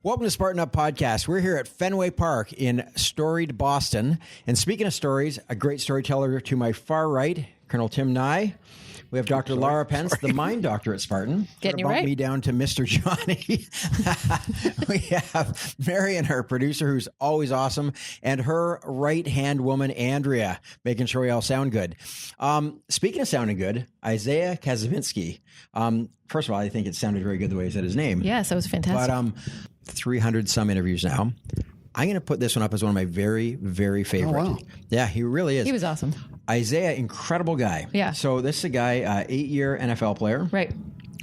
Welcome to Spartan Up Podcast. We're here at Fenway Park in storied Boston. And speaking of stories, a great storyteller to my far right, Colonel Tim Nye. We have Dr. Laura Pence, the mind doctor at Spartan. Getting you bump right. me down to Mr. Johnny. We have Marion, our producer, who's always awesome, and her right-hand woman, Andrea, making sure we all sound good. Speaking of sounding good, Isaiah Kacyvenski. First of all, I think it sounded very good the way he said his name. Yes, that was fantastic. But 300 some interviews now. I'm going to put this one up as one of my very, very favorite. Oh, wow. Yeah, he really is. He was awesome. Isaiah, incredible guy. Yeah. So this is a guy, 8-year NFL player. Right.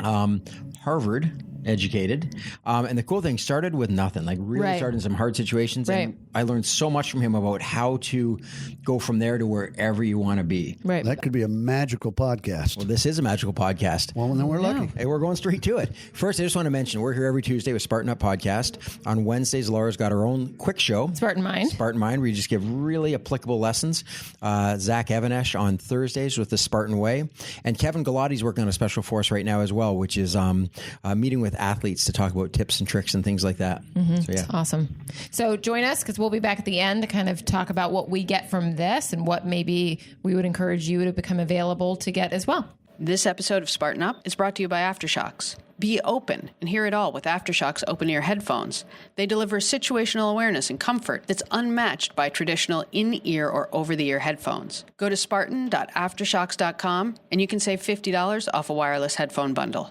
Harvard educated. And the cool thing, started with nothing, like really Right. started in some hard situations. Right. And I learned so much from him about how to go from there to wherever you want to be. Right. That could be a magical podcast. Well, this is a magical podcast. Well, then we're lucky. Hey, we're going straight to it. First, I just want to mention we're here every Tuesday with Spartan Up Podcast. On Wednesdays, Laura's got her own quick show. Spartan Mind. Spartan Mind, where you just give really applicable lessons. Zach Evanesh on Thursdays with the Spartan Way. And Kevin Galati's working on a special force right now as well, which is meeting with athletes to talk about tips and tricks and things like that. So, yeah. Awesome. So join us because we'll be back at the end to kind of talk about what we get from this and what maybe we would encourage you to become available to get as well. This episode of Spartan Up is brought to you by Aftershocks. Be open and hear it all with Aftershocks open-ear headphones. They deliver situational awareness and comfort that's unmatched by traditional in-ear or over-the-ear headphones. Go to spartan.aftershocks.com and you can save $50 off a wireless headphone bundle.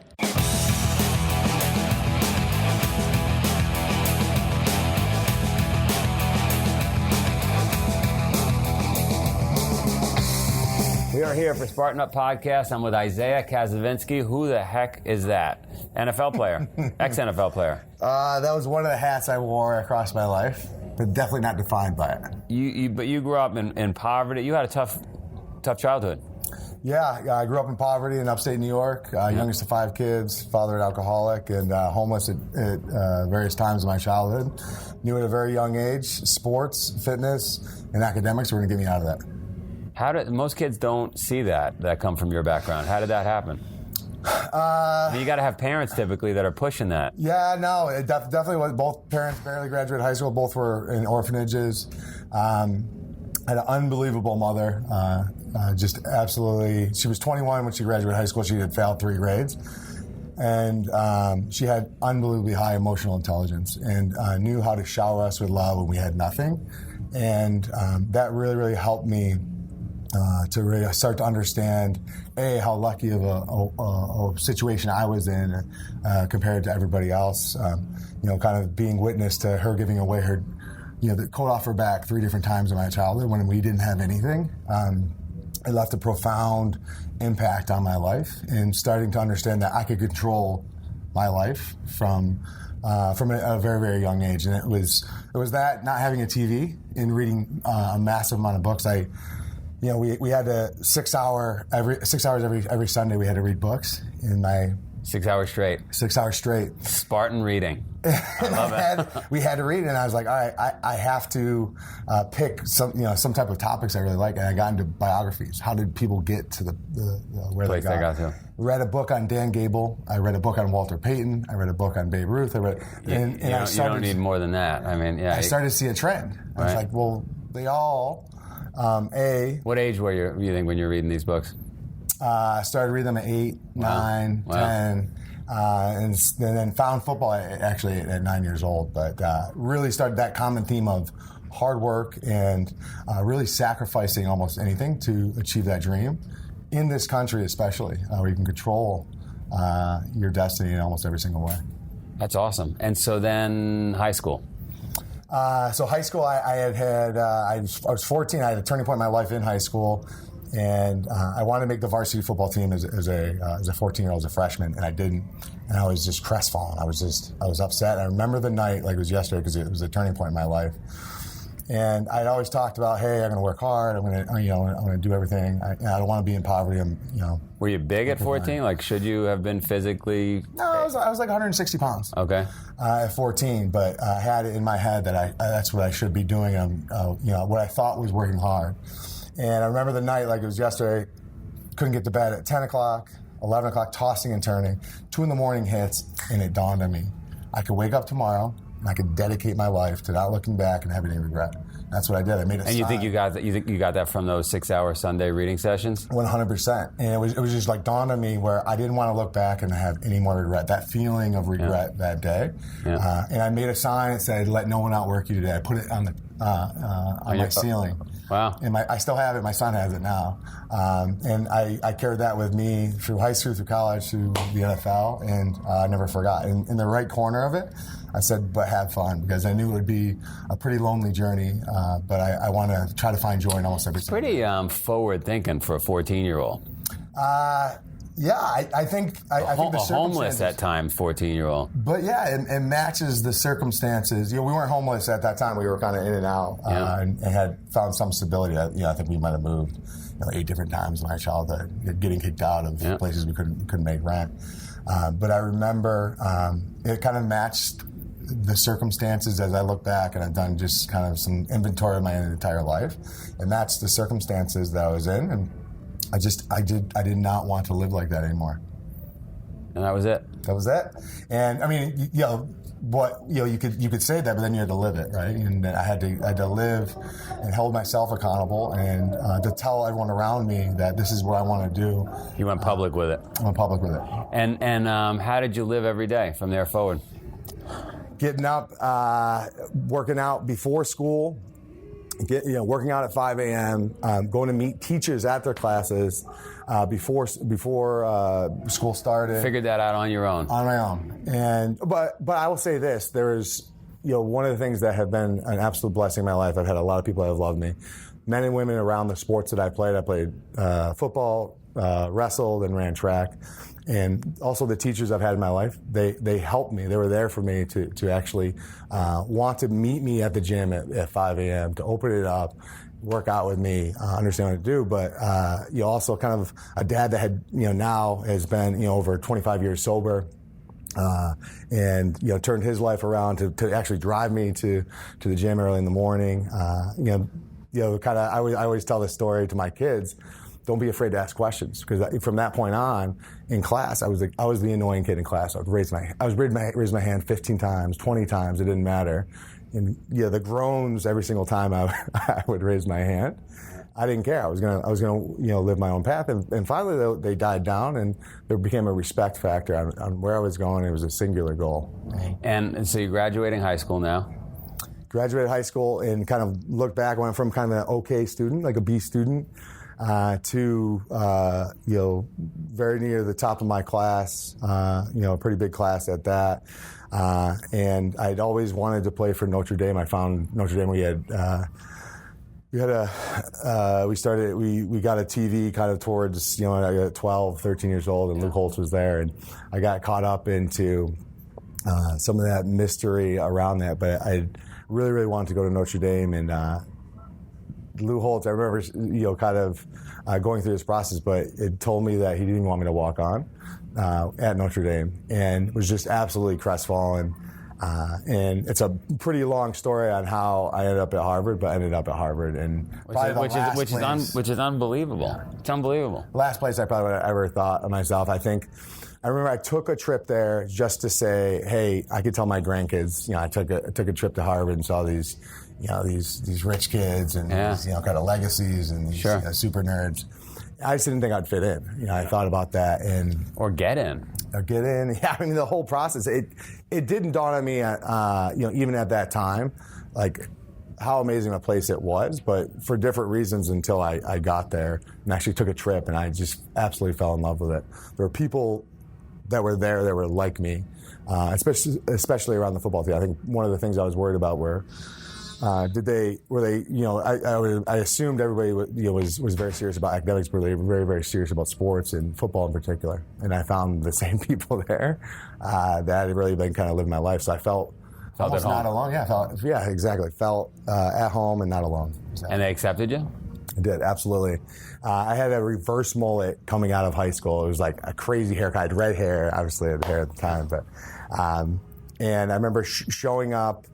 We are here for Spartan Up Podcast. I'm with Isaiah Kacyvenski. Who the heck is that? NFL player, ex-NFL player. That was one of the hats I wore across my life, but definitely not defined by it. But you grew up in poverty. You had a tough childhood. Yeah, I grew up in poverty in upstate New York, youngest of 5 kids, father an alcoholic, and homeless at various times in my childhood. Knew at a very young age, sports, fitness, and academics were going to get me out of that. Most kids don't see that come from your background. How did that happen? You got to have parents typically that are pushing that. Yeah, no, it definitely was. Both parents barely graduated high school. Both were in orphanages. Had an unbelievable mother. Just absolutely. She was 21 when she graduated high school. She had failed 3 grades. And she had unbelievably high emotional intelligence and knew how to shower us with love when we had nothing. And that really, really helped me to really start to understand, how lucky of a situation I was in compared to everybody else. Kind of being witness to her giving away her, the coat off her back 3 different times in my childhood when we didn't have anything. It left a profound impact on my life and starting to understand that I could control my life from a very, very young age. And it was that, not having a TV and reading a massive amount of books. We had a 6 hours every Sunday. We had to read books in my 6 hours straight. 6 hours straight. Spartan reading. I love it. We had to read, and I was like, all right, I have to pick some type of topics I really like, and I got into biographies. How did people get to the where place they got to? Read a book on Dan Gable. I read a book on Walter Payton. I read a book on Babe Ruth. You don't need more than that. I mean, yeah. I started to see a trend. I was like, well, they all. What age were you think when you were reading these books? I started reading them at 8, 9, 10, and then found football actually at 9 years old. But really started that common theme of hard work and really sacrificing almost anything to achieve that dream. In this country especially, where you can control your destiny in almost every single way. That's awesome. And so then high school. So high school, I was 14. I had a turning point in my life in high school, and I wanted to make the varsity football team as a 14-year-old, as a freshman, and I didn't. And I was just crestfallen. I was upset. I remember the night like it was yesterday because it was a turning point in my life. And I'd always talked about, hey, I'm going to work hard. I'm going to do everything. I don't want to be in poverty. Were you big at 14? Like, should you have been physically? No, I was like 160 pounds. Okay. At 14, but I had it in my head that that's what I should be doing. What I thought was working hard. And I remember the night like it was yesterday. Couldn't get to bed at 10 o'clock, 11 o'clock, tossing and turning. 2 in the morning hits, and it dawned on me. I could wake up tomorrow, and I could dedicate my life to not looking back and having any regret. That's what I did. I made a sign. And you think you got that from those 6-hour Sunday reading sessions? 100%. And it was just like dawned on me where I didn't want to look back and have any more regret. That feeling of regret that day. Yeah. And I made a sign that said, "Let no one outwork you today." I put it on the on my ceiling. Wow. And I still have it. My son has it now. And I carried that with me through high school, through college, through the NFL, and I never forgot. In the right corner of it, I said, "But have fun," because I knew it would be a pretty lonely journey. But I want to try to find joy in almost every. Pretty forward thinking for a 14-year-old. Yeah, I think the circumstances, homeless at times 14-year-old. But yeah, it matches the circumstances. We weren't homeless at that time. We were kind of in and out, and had found some stability. I think we might have moved 8 different times in my childhood, getting kicked out of places we couldn't make rent. But I remember it kind of matched the circumstances as I look back, and I've done just kind of some inventory of my entire life, and that's the circumstances that I was in, and I did not want to live like that anymore. And that was it. That was it. And I mean, you could say that, but then you had to live it, right? And I had to live and hold myself accountable, and to tell everyone around me that this is what I want to do. You went public with it. I went public with it. And how did you live every day from there forward? Getting up, working out before school. Working out at 5 a.m., going to meet teachers at their classes before school started. Figured that out on your own. On my own. But I will say this: there's one of the things that have been an absolute blessing in my life. I've had a lot of people that have loved me, men and women around the sports that I played. I played football, wrestled, and ran track. And also the teachers I've had in my life, they helped me. They were there for me to actually want to meet me at the gym at 5 a.m., to open it up, work out with me, understand what to do. But also kind of a dad that had now has been over 25 years sober, and turned his life around to actually drive me to the gym early in the morning. I always tell this story to my kids. Don't be afraid to ask questions, because from that point on in class, I was the annoying kid in class. I would raise my hand 15 times, 20 times. It didn't matter. And the groans every single time I would raise my hand. I didn't care. I was gonna live my own path. And finally they died down, and there became a respect factor on where I was going. It was a singular goal. And so you're graduating high school now. Graduated high school and kind of looked back. Went from kind of an okay student, like a B student, to very near the top of my class, a pretty big class at that, and I'd always wanted to play for Notre Dame. I found Notre Dame. We got a TV kind of towards I got 12, 13 years old, and Luke Holtz was there, and I got caught up into some of that mystery around that, but I really, really wanted to go to Notre Dame, and Lou Holtz, I remember, kind of going through this process, but it told me that he didn't want me to walk on at Notre Dame, and was just absolutely crestfallen. And it's a pretty long story on how I ended up at Harvard, but ended up at Harvard, and which is unbelievable. It's unbelievable. Last place I probably would have ever thought of myself. I remember I took a trip there just to say, hey, I could tell my grandkids. I took a trip to Harvard and saw these. These rich kids and these, kind of legacies and these super nerds. I just didn't think I'd fit in. I thought about that or get in. Yeah, I mean the whole process. It didn't dawn on me, even at that time, like how amazing a place it was. But for different reasons, until I got there and actually took a trip, and I just absolutely fell in love with it. There were people that were there that were like me, especially around the football team. I think one of the things I was worried about were. I assumed everybody was very serious about academics, but they were very, very serious about sports and football in particular. And I found the same people there that had really been kind of living my life. So I felt almost not alone. Yeah, exactly. Felt at home and not alone. So. And they accepted you? I did, absolutely. I had a reverse mullet coming out of high school. It was like a crazy haircut. I had red hair. Obviously, I had hair at the time, but and I remember showing up.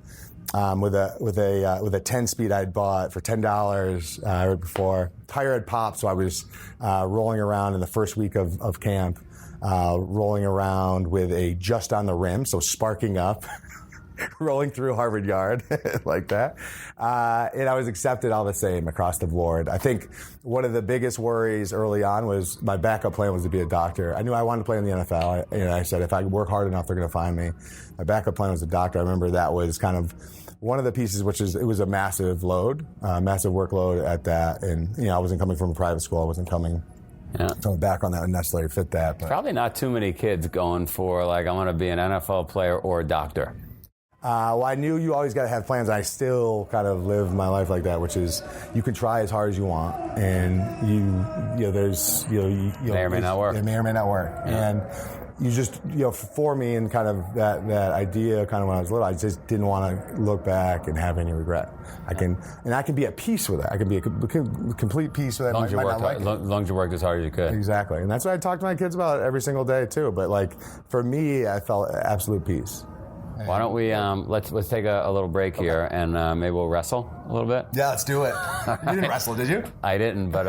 With a 10-speed I'd bought for $10 right before. Tire had popped, so I was rolling around in the first week of camp, rolling around with a just on the rim, so sparking up, rolling through Harvard Yard like that. And I was accepted all the same across the board. I think one of the biggest worries early on was my backup plan was to be a doctor. I knew I wanted to play in the NFL. I said, if I work hard enough, they're going to find me. My backup plan was a doctor. I remember that was kind of one of the pieces, it was a massive massive workload at that. And, I wasn't coming from a private school. I wasn't coming from a background that would necessarily fit that. But. Probably not too many kids going for, I want to be an NFL player or a doctor. Well, I knew you always got to have plans. I still kind of live my life like that, which is you can try as hard as you want, and there's may or may not work. It may or may not work, and you just for me and kind of that idea kind of when I was little, I just didn't want to look back and have any regret. I can be at peace with it. I can be a complete peace with it. As long as you worked as hard as you could. Exactly, and that's what I talk to my kids about every single day too. But for me, I felt absolute peace. Why don't we let's take a little break here and maybe we'll wrestle a little bit? Yeah, let's do it. You didn't wrestle, did you? I didn't, but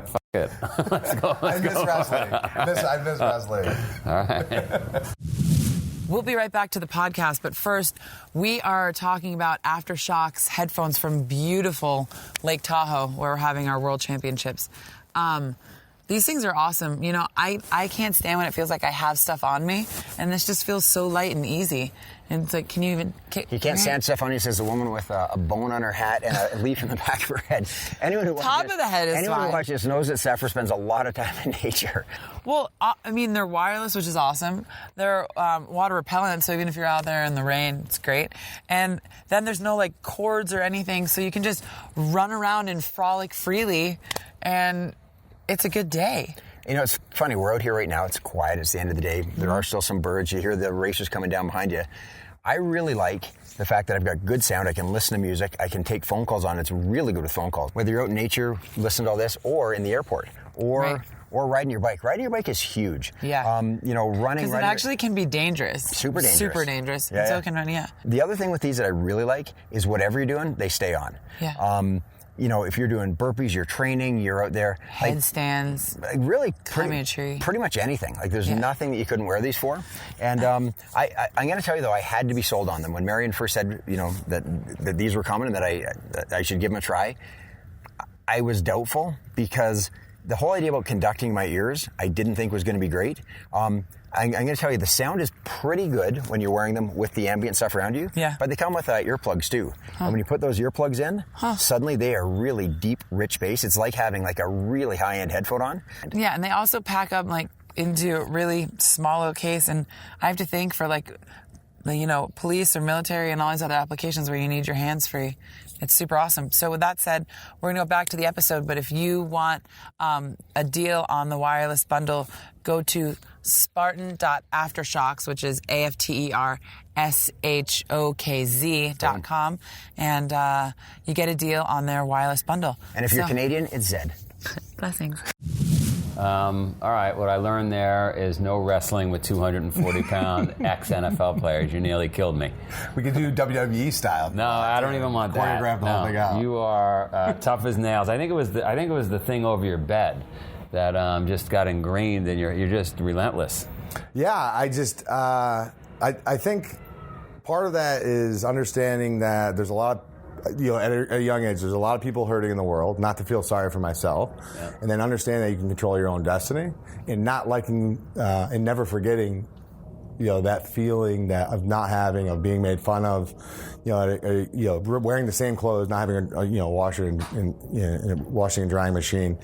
fuck it. Let's go. I miss wrestling. I miss wrestling. All right. We'll be right back to the podcast, but first, we are talking about Aftershocks headphones from beautiful Lake Tahoe, where we're having our World Championships. These things are awesome. I can't stand when it feels like I have stuff on me, and this just feels so light and easy. And it's like, can you even... He can't stand stuff on you, says the woman with a bone on her hat and a leaf in the back of her head. Anyone who Top of the head is Anyone fine. who watches this knows that Sapphire spends a lot of time in nature. Well, they're wireless, which is awesome. They're water repellent, so even if you're out there in the rain, it's great. And then there's no, cords or anything, so you can just run around and frolic freely, and... it's a good day. It's funny. We're out here right now. It's quiet. It's the end of the day. There are still some birds. You hear the racers coming down behind you. I really like the fact that I've got good sound. I can listen to music. I can take phone calls on. It's really good with phone calls. Whether you're out in nature, listen to all this, or in the airport, or riding your bike. Riding your bike is huge. Yeah. Running. Because it actually can be dangerous. Super dangerous. Super dangerous. Yeah, so it can run, The other thing with these that I really like is whatever you're doing, they stay on. Yeah. If you're doing burpees, you're training, you're out there. Handstands. Really, pretty much anything. There's nothing that you couldn't wear these for. And I'm going to tell you, though, I had to be sold on them. When Marion first said, that these were coming and that I should give them a try, I was doubtful because the whole idea about conducting my ears, I didn't think was going to be great. I'm going to tell you, the sound is pretty good when you're wearing them with the ambient stuff around you. Yeah. But they come with earplugs, too. And when you put those earplugs in, suddenly they are really deep, rich bass. It's like having a really high-end headphone on. Yeah, and they also pack up, into a really small little case. And I have to think for, police or military and all these other applications where you need your hands free. It's super awesome. So with that said, we're going to go back to the episode. But if you want a deal on the wireless bundle, go to Spartan.aftershocks, which is AFTERSHOKZ.com, and you get a deal on their wireless bundle. And if you're Canadian, it's Zed. Blessings. All right, what I learned there is no wrestling with 240-pound ex-NFL players. You nearly killed me. We could do WWE style. No, I don't even want that. Choreograph the whole thing out. You are tough as nails. I think it was the thing over your bed that just got ingrained, and you're just relentless. Yeah, I think part of that is understanding that there's a lot of, at a young age, there's a lot of people hurting in the world, not to feel sorry for myself, and then understand that you can control your own destiny, and not liking, and never forgetting, that feeling of not having, of being made fun of, wearing the same clothes, not having a washer and washing and drying machine,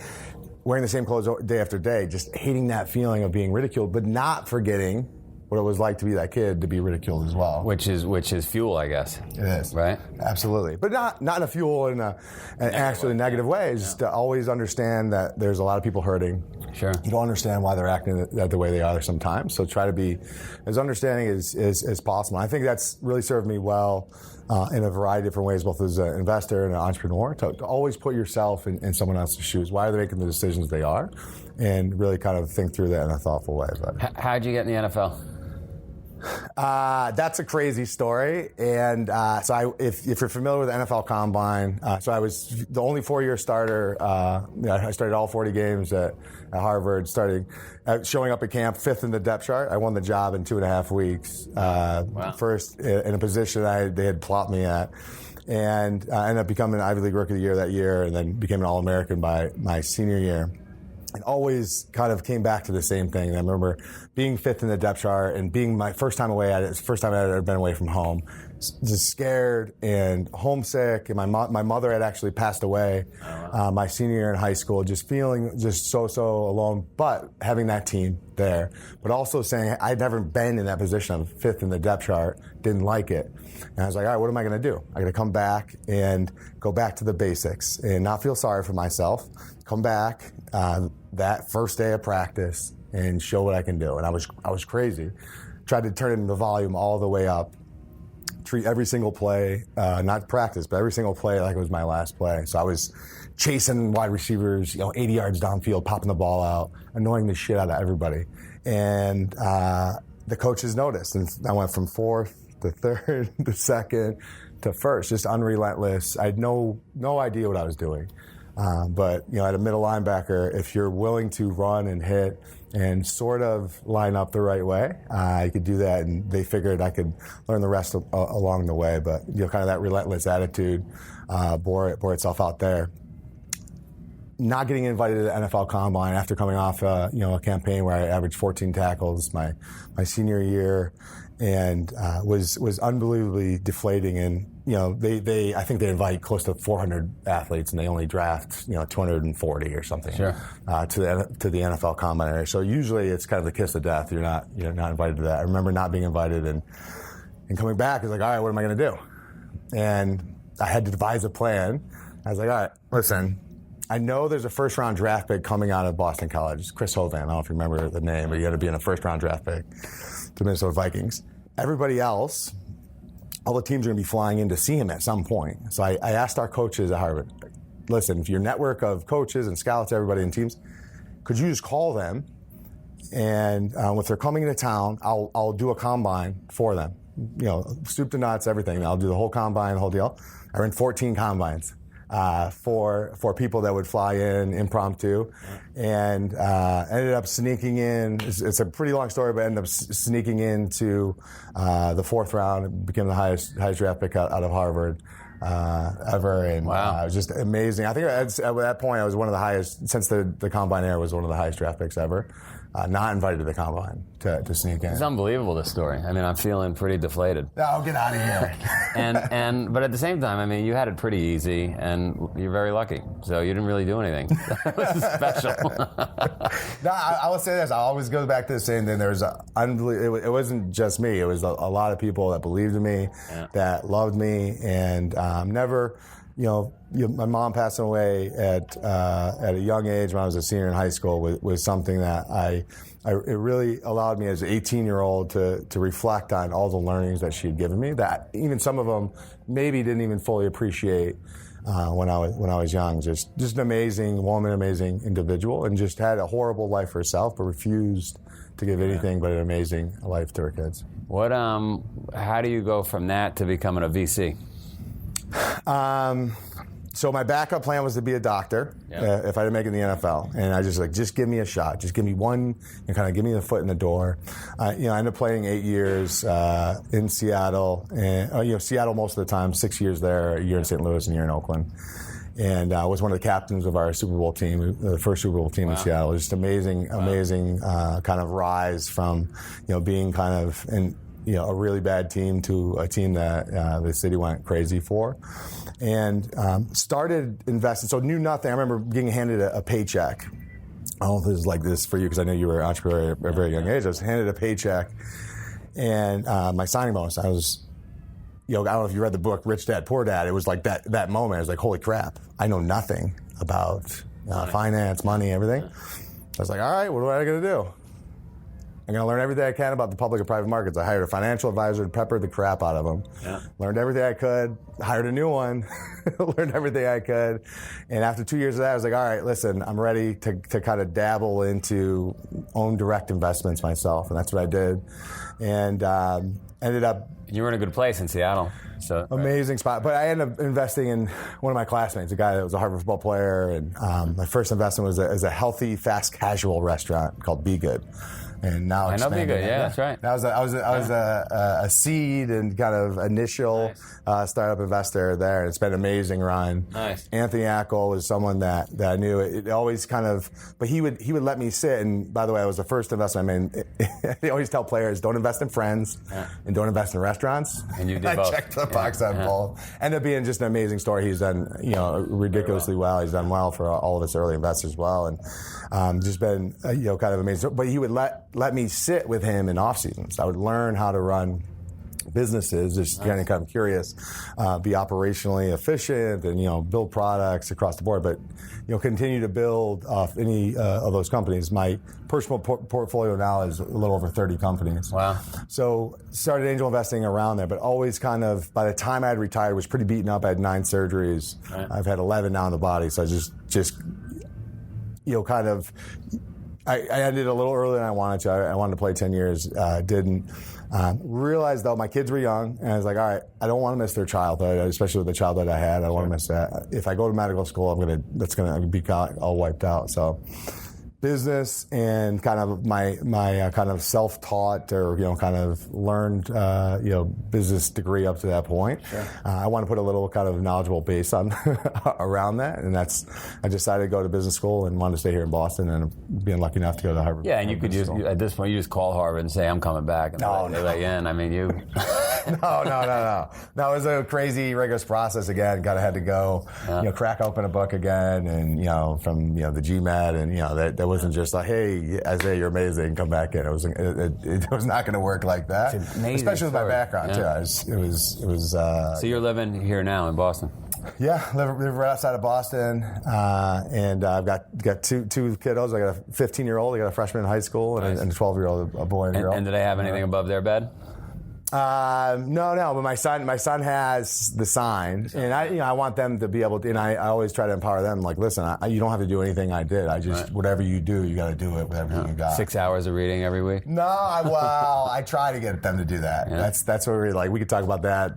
wearing the same clothes day after day, just hating that feeling of being ridiculed, but not forgetting what it was like to be that kid, to be ridiculed as well. Which is fuel, I guess. It is. Right? Absolutely. But not in a fuel in an actually negative way. Just to always understand that there's a lot of people hurting. Sure. You don't understand why they're acting the way they are sometimes. So try to be as understanding as possible. I think that's really served me well in a variety of different ways, both as an investor and an entrepreneur, to always put yourself in someone else's shoes. Why are they making the decisions they are? And really kind of think through that in a thoughtful way. How'd you get in the NFL? That's a crazy story. And if you're familiar with the NFL Combine, so I was the only 4-year starter. I started all 40 games at Harvard, showing up at camp 5th in the depth chart. I won the job in 2.5 weeks. Wow. First in a position they had plopped me at. And I ended up becoming an Ivy League Rookie of the Year that year, and then became an All-American by my senior year. And always kind of came back to the same thing. I remember being 5th in the depth chart and being my first time away at it. It's the first time I'd ever been away from home. Just scared and homesick. And my mother had actually passed away my senior year in high school. Just feeling just so alone. But having that team there. But also saying I'd never been in that position of 5th in the depth chart. Didn't like it. And I was like, all right, what am I going to do? I got to come back and go back to the basics and not feel sorry for myself. Come back that first day of practice and show what I can do. And I was crazy. Tried to turn it into volume all the way up. Treat every single play, not practice, but every single play like it was my last play. So I was chasing wide receivers, 80 yards downfield, popping the ball out, annoying the shit out of everybody. And the coaches noticed. And I went from 4th to 3rd to 2nd to 1st, just unrelentless. I had no idea what I was doing. But at a middle linebacker, if you're willing to run and hit and sort of line up the right way, you could do that. And they figured I could learn the rest along the way. But kind of that relentless attitude bore itself out there. Not getting invited to the NFL Combine after coming off a campaign where I averaged 14 tackles my senior year, and was unbelievably deflating. And I think they invite close to 400 athletes, and they only draft 240 or something to the NFL Combine area. So usually it's kind of the kiss of death. You're not invited to that. I remember not being invited and coming back. It's like, all right, what am I going to do? And I had to devise a plan. I was like, all right, listen. I know there's a first-round draft pick coming out of Boston College. It's Chris Hovan. I don't know if you remember the name, but he had to be in a first-round draft pick to the Minnesota Vikings. Everybody else, all the teams are going to be flying in to see him at some point. So I asked our coaches at Harvard, listen, if your network of coaches and scouts, everybody in teams, could you just call them? And if they're coming into town, I'll do a combine for them. Soup to nuts, everything. I'll do the whole combine, the whole deal. I ran 14 combines. For people that would fly in impromptu, and ended up sneaking in. It's a pretty long story, but ended up sneaking into the 4th round. It became the highest draft pick out of Harvard ever, and wow. It was just amazing. I think at that point I was one of the highest, since the Combine era was one of the highest draft picks ever. Not invited to the Combine to sneak in. It's unbelievable, this story. I mean, I'm feeling pretty deflated. Oh, get out of here. But at the same time, I mean, you had it pretty easy, and you're very lucky. So you didn't really do anything. That was special. No, I will say this. I always go back to the same thing. It wasn't just me. It was a lot of people that believed in me, that loved me, and never. My mom passing away at a young age when I was a senior in high school was something that it really allowed me as an 18-year-old to reflect on all the learnings that she had given me, that even some of them maybe didn't even fully appreciate when I was young. Just an amazing woman, amazing individual, and just had a horrible life herself, but refused to give anything but an amazing life to her kids. How do you go from that to becoming a VC? So my backup plan was to be a doctor if I didn't make it in the NFL, and I just give me a shot, just give me one, and kind of give me the foot in the door. I ended up playing 8 years in Seattle, and Seattle most of the time, 6 years there, a year in St. Louis, and a year in Oakland. And I was one of the captains of our Super Bowl team, the first Super Bowl team in Seattle. It was just amazing kind of rise from being kind of a really bad team to a team that the city went crazy for, and started investing. So knew nothing. I remember getting handed a paycheck. I don't know if this is like this for you, because I know you were an entrepreneur at a very young age. I was handed a paycheck, and my signing bonus. I was, I don't know if you read the book Rich Dad Poor Dad. It was like that moment. I was like, holy crap! I know nothing about finance, money, everything. I was like, all right, what am I going to do? I'm going to learn everything I can about the public and private markets. I hired a financial advisor and peppered the crap out of him. Yeah. Learned everything I could, hired a new one, learned everything I could. And after 2 years of that, I was like, all right, listen, I'm ready to kind of dabble into own direct investments myself. And that's what I did. And ended up... You were in a good place in Seattle. So amazing spot. But I ended up investing in one of my classmates, a guy that was a Harvard football player. And my first investment was as a healthy, fast casual restaurant called Be Good. And now I know Be Good, yeah, that's right. I was a seed and kind of initial startup investor there. It's been an amazing run. Nice. Anthony Ackle was someone that I knew. It always kind of, but he would let me sit. And by the way, it was the first investment I made. They always tell players, don't invest in friends and don't invest in restaurants. And you did I both. checked the box on both. Ended up being just an amazing story. He's done ridiculously well. He's done well for all of us early investors as well, and just been kind of amazing. But he would let me sit with him in off seasons. I would learn how to run businesses, just kind of curious, be operationally efficient, and build products across the board. But continue to build off any of those companies. My personal portfolio now is a little over 30 companies. Wow! So started angel investing around there, but always kind of by the time I had retired, was pretty beaten up. I had 9 surgeries. Right. I've had 11 now in the body. So I just kind of. I ended a little earlier than I wanted to. I wanted to play 10 years. Didn't. Realized, though, my kids were young, and I was like, all right, I don't want to miss their childhood, especially with the childhood I had. I don't want to miss that. If I go to medical school, that's going to be all wiped out. So business and kind of my kind of self-taught or kind of learned business degree up to that point. Sure. I want to put a little kind of knowledgeable base on around that, and I decided to go to business school and wanted to stay here in Boston, and being lucky enough to go to Harvard. Yeah, and you could just at this point you just call Harvard and say I'm coming back. And No. let you in. I mean, you. No. No, it was a crazy, rigorous process again. Had to go, crack open a book again, and from the GMAT, and that wasn't just like, hey, Isaiah, you're amazing, come back in. It was not going to work like that, especially with my background too. It was. So you're living here now in Boston. Yeah, live right outside of Boston, and I've got two kiddos. I got a 15-year-old, I got a freshman in high school, and a 12-year-old, a boy and a girl. And do they have anything above their bed? No, but my son has the sign, and I want them to be able to, and I always try to empower them, like, listen, you don't have to do anything I did. I just, whatever you do, you got to do it with everything you got. 6 hours of reading every week? No, I try to get them to do that. Yeah. That's what we're like. We could talk about that,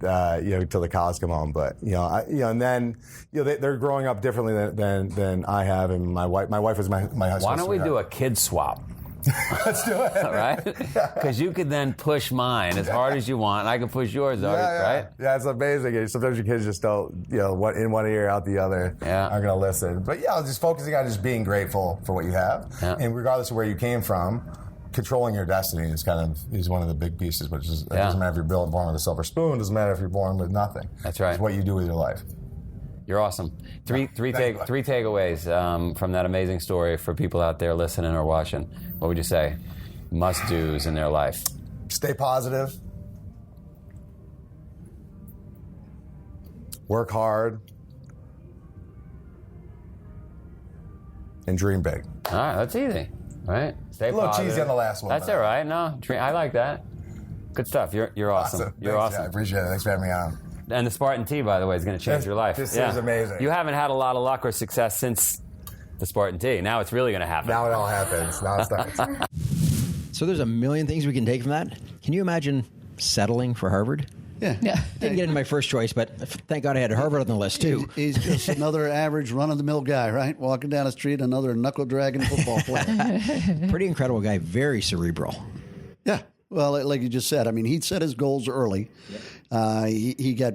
till the cows come home, but, and then, they're growing up differently than I have, and my wife was my husband. Why don't we do a kid swap? Let's do it. Right? Because you could then push mine as hard as you want, and I can push yours, right? Yeah, it's amazing. Sometimes your kids just don't, in one ear, out the other, aren't going to listen. But just focusing on just being grateful for what you have. Yeah. And regardless of where you came from, controlling your destiny is one of the big pieces. But it doesn't matter if you're born with a silver spoon. It doesn't matter if you're born with nothing. That's right. It's what you do with your life. You're awesome. Three takeaways from that amazing story for people out there listening or watching. What would you say? Must-dos in their life. Stay positive. Work hard. And dream big. All right, that's easy, right? Stay a little positive. cheesy on the last one. That's all right. No, I like that. Good stuff. You're awesome. You're awesome. Yeah, I appreciate it. Thanks for having me on. And the Spartan Tee, by the way, is going to change your life. This is amazing. You haven't had a lot of luck or success since the Spartan Tee. Now it's really going to happen. Now it all happens. Now it starts. So there's a million things we can take from that. Can you imagine settling for Harvard? Yeah. Didn't get into my first choice, but thank God I had Harvard on the list, too. He's just another average run-of-the-mill guy, right? Walking down the street, another knuckle-dragging football player. Pretty incredible guy. Very cerebral. Yeah. Well, like you just said, I mean, he set his goals early. He got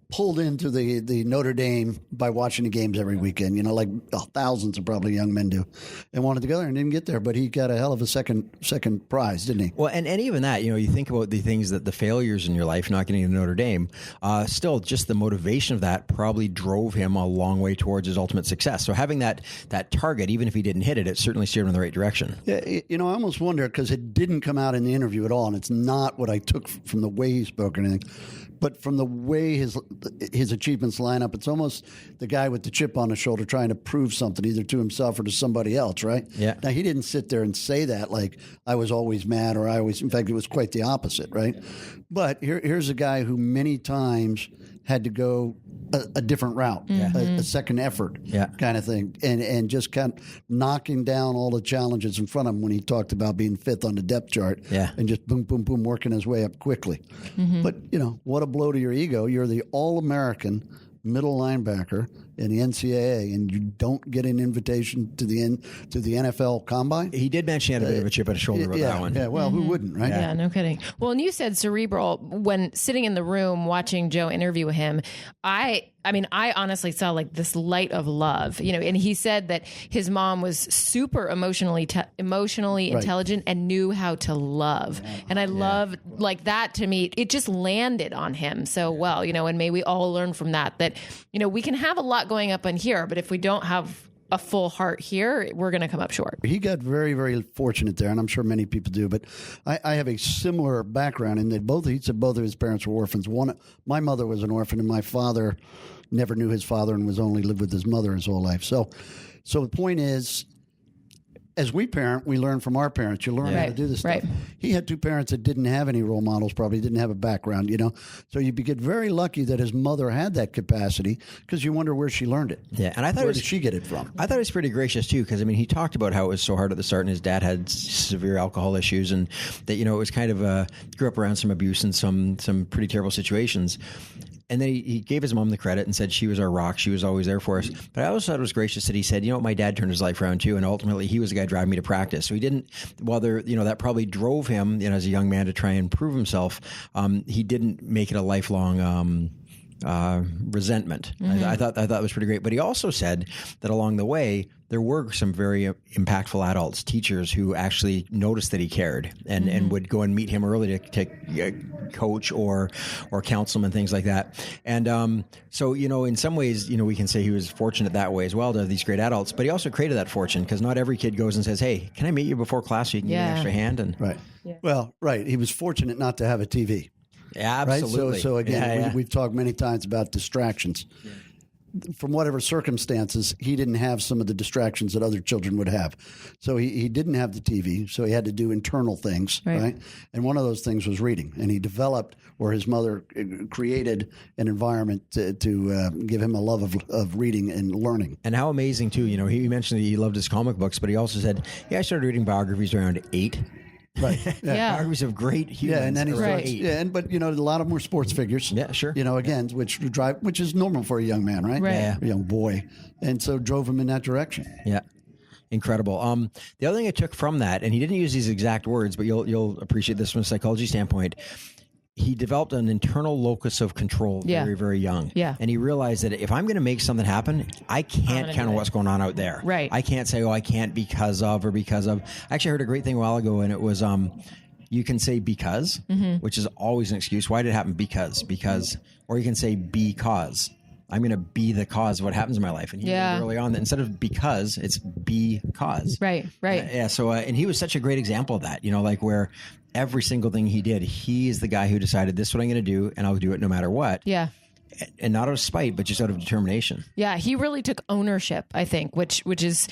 pulled into the Notre Dame by watching the games every weekend, thousands of probably young men do, and wanted to go there and didn't get there, but he got a hell of a second prize, didn't he? Well, and even that, you think about the things the failures in your life, not getting to Notre Dame, still just the motivation of that probably drove him a long way towards his ultimate success. So having that target, even if he didn't hit it, it certainly steered him in the right direction. Yeah, I almost wonder, because it didn't come out in the interview at all, and it's not what I took from the way he spoke or anything. But from the way his achievements line up, it's almost the guy with the chip on his shoulder trying to prove something either to himself or to somebody else, right? Yeah. Now, he didn't sit there and say that like I was always mad or in fact, it was quite the opposite, right? But here's a guy who many times had to go a different route, a second effort kind of thing, and just kind of knocking down all the challenges in front of him when he talked about being fifth on the depth chart and just boom, boom, boom, working his way up quickly. But, what a blow to your ego. You're the All-American middle linebacker in the NCAA, and you don't get an invitation to the NFL Combine? He did mention he had a bit of a chip on his shoulder with that one. Yeah, well, who wouldn't, right? Yeah, no kidding. Well, and you said cerebral. When sitting in the room watching Joe interview him, I honestly saw like this light of love, and he said that his mom was super emotionally intelligent and knew how to love. And I love like that. To me, it just landed on him so well, and may we all learn from that, we can have a lot going up in here, but if we don't have a full heart here, we're going to come up short. He got very, very fortunate there, and I'm sure many people do. But I have a similar background in that he said both of his parents were orphans. My mother was an orphan, and my father never knew his father and was only lived with his mother his whole life. So the point is, as we parent, we learn from our parents. You learn how to do this stuff. He had two parents that didn't have any role models, probably didn't have a background, So you get very lucky that his mother had that capacity because you wonder where she learned it. Yeah, and I thought where did she get it from? I thought it was pretty gracious too, because he talked about how it was so hard at the start, and his dad had severe alcohol issues, and that it was kind of grew up around some abuse and some pretty terrible situations. And then he gave his mom the credit and said she was our rock. She was always there for us. But I also thought it was gracious that he said, my dad turned his life around too, and ultimately he was the guy driving me to practice. So he didn't, that probably drove him, as a young man to try and prove himself. He didn't make it a lifelong resentment. I thought that was pretty great. But he also said that along the way, there were some very impactful adults, teachers who actually noticed that he cared and would go and meet him early to coach or counsel him and things like that. And so, in some ways, we can say he was fortunate that way as well to have these great adults, but he also created that fortune because not every kid goes and says, hey, can I meet you before class so you can give me an extra hand? And Right. Yeah. Well, right. He was fortunate not to have a TV. Yeah, absolutely. Right? So again, we've talked many times about distractions. Yeah. From whatever circumstances, he didn't have some of the distractions that other children would have. So he didn't have the TV, so he had to do internal things, right? And one of those things was reading. And he developed, or his mother created, an environment to give him a love of reading and learning. And how amazing, too. He mentioned that he loved his comic books, but he also said, I started reading biographies around 8. Right. Biographies of great humans. Yeah, and then he starts, but a lot of them were sports figures. Yeah, sure. Again, which is normal for a young man, right? Yeah. A young boy. And so drove him in that direction. Yeah. Incredible. The other thing I took from that, and he didn't use these exact words, but you'll appreciate this from a psychology standpoint. He developed an internal locus of control very, very young. Yeah. And he realized that if I'm going to make something happen, I can't count on what's going on out there. Right. I can't say, I can't because of or because of. I actually heard a great thing a while ago, and it was you can say because, which is always an excuse. Why did it happen? Because. Or you can say because. I'm going to be the cause of what happens in my life. And he learned early on that instead of because, it's because. Right. So, and he was such a great example of that, where every single thing he did, he is the guy who decided this is what I'm going to do, and I'll do it no matter what. Yeah. And not out of spite, but just out of determination. Yeah, he really took ownership, I think, which is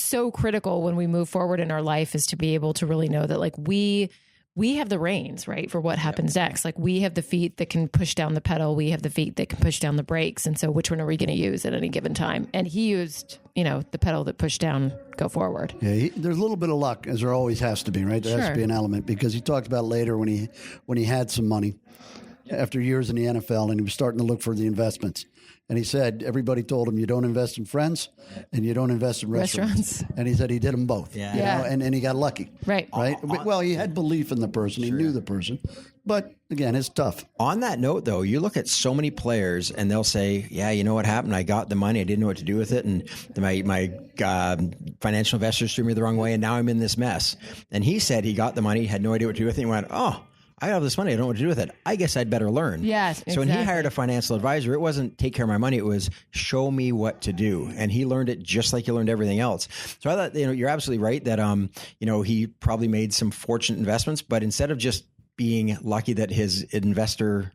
so critical when we move forward in our life, is to be able to really know that we have the reins, right, for what happens next. We have the feet that can push down the pedal. We have the feet that can push down the brakes. And so which one are we going to use at any given time? And he used, the pedal that pushed down, go forward. Yeah, there's a little bit of luck, as there always has to be, right? There has to be an element, because he talked about later when he had some money after years in the NFL and he was starting to look for the investments. And he said, everybody told him, you don't invest in friends and you don't invest in restaurants. And he said he did them both. And he got lucky. Right. Well, he had belief in the person. He knew the person. But again, it's tough. On that note, though, you look at so many players and they'll say, yeah, you know what happened? I got the money. I didn't know what to do with it. And my financial investors threw me the wrong way. And now I'm in this mess. And he said he got the money, had no idea what to do with it. And he went, I have this money. I don't know what to do with it. I guess I'd better learn. Yes, exactly. So when he hired a financial advisor, it wasn't take care of my money. It was show me what to do. And he learned it just like he learned everything else. So I thought, you're absolutely right that, he probably made some fortunate investments, but instead of just being lucky that his investor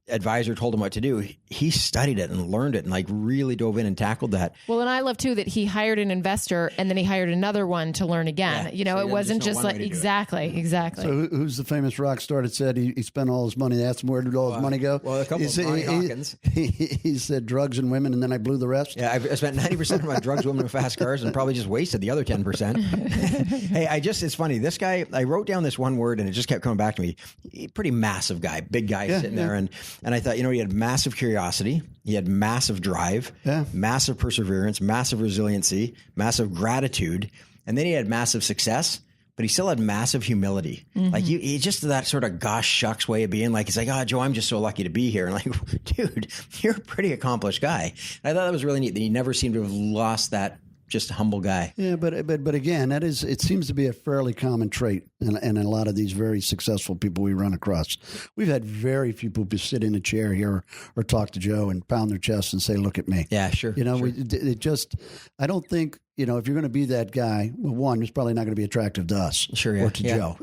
advisor told him what to do, he studied it and learned it and like really dove in and tackled that. Well, and I love too that he hired an investor and then he hired another one to learn again. Yeah, so it wasn't just like exactly. So who's the famous rock star that said he spent all his money? They asked him where did all his money go? Well, a couple of Ronnie Hawkins. He said drugs and women, and then I blew the rest. Yeah, I spent 90% of my drugs, women, and fast cars, and probably just wasted the other 10%. Hey, it's funny. This guy, I wrote down this one word, and it just kept coming back to me. Pretty massive guy, big guy sitting there, and I thought, he had massive curiosity, he had massive drive, massive perseverance, massive resiliency, massive gratitude, and then he had massive success. But he still had massive humility. Mm-hmm. Like he just that sort of gosh shucks way of being. Like he's like, oh, Joe, I'm just so lucky to be here. And like, dude, you're a pretty accomplished guy. And I thought that was really neat that he never seemed to have lost that just humble guy. Yeah, but again, it seems to be a fairly common trait in a lot of these very successful people we run across. We've had very few people sit in a chair here or talk to Joe and pound their chest and say, "Look at me." Yeah, sure. Sure. I don't think. If you're going to be that guy, well, one, it's probably not going to be attractive to us or to Joe,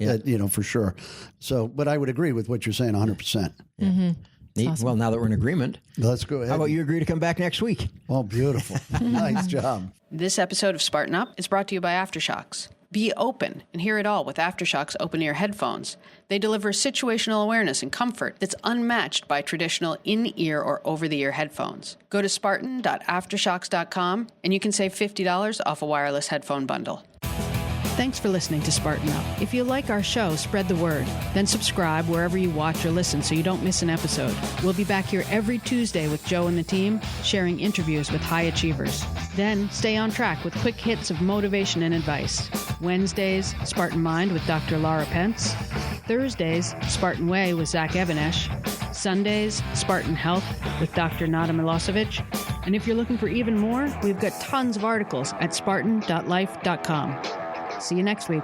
for sure. So, but I would agree with what you're saying 100%. Mm-hmm. Awesome. Well, now that we're in agreement, let's go ahead. How about you agree to come back next week? Oh, beautiful. Nice job. This episode of Spartan Up is brought to you by Aftershocks. Be open and hear it all with Aftershocks open-ear headphones. They deliver situational awareness and comfort that's unmatched by traditional in-ear or over-the-ear headphones. Go to spartan.aftershocks.com and you can save $50 off a wireless headphone bundle. Thanks for listening to Spartan Up. If you like our show, spread the word. Then subscribe wherever you watch or listen so you don't miss an episode. We'll be back here every Tuesday with Joe and the team, sharing interviews with high achievers. Then stay on track with quick hits of motivation and advice. Wednesdays, Spartan Mind with Dr. Laura Pence. Thursdays, Spartan Way with Zach Evanesh. Sundays, Spartan Health with Dr. Nada Milosevic. And if you're looking for even more, we've got tons of articles at spartan.life.com. See you next week.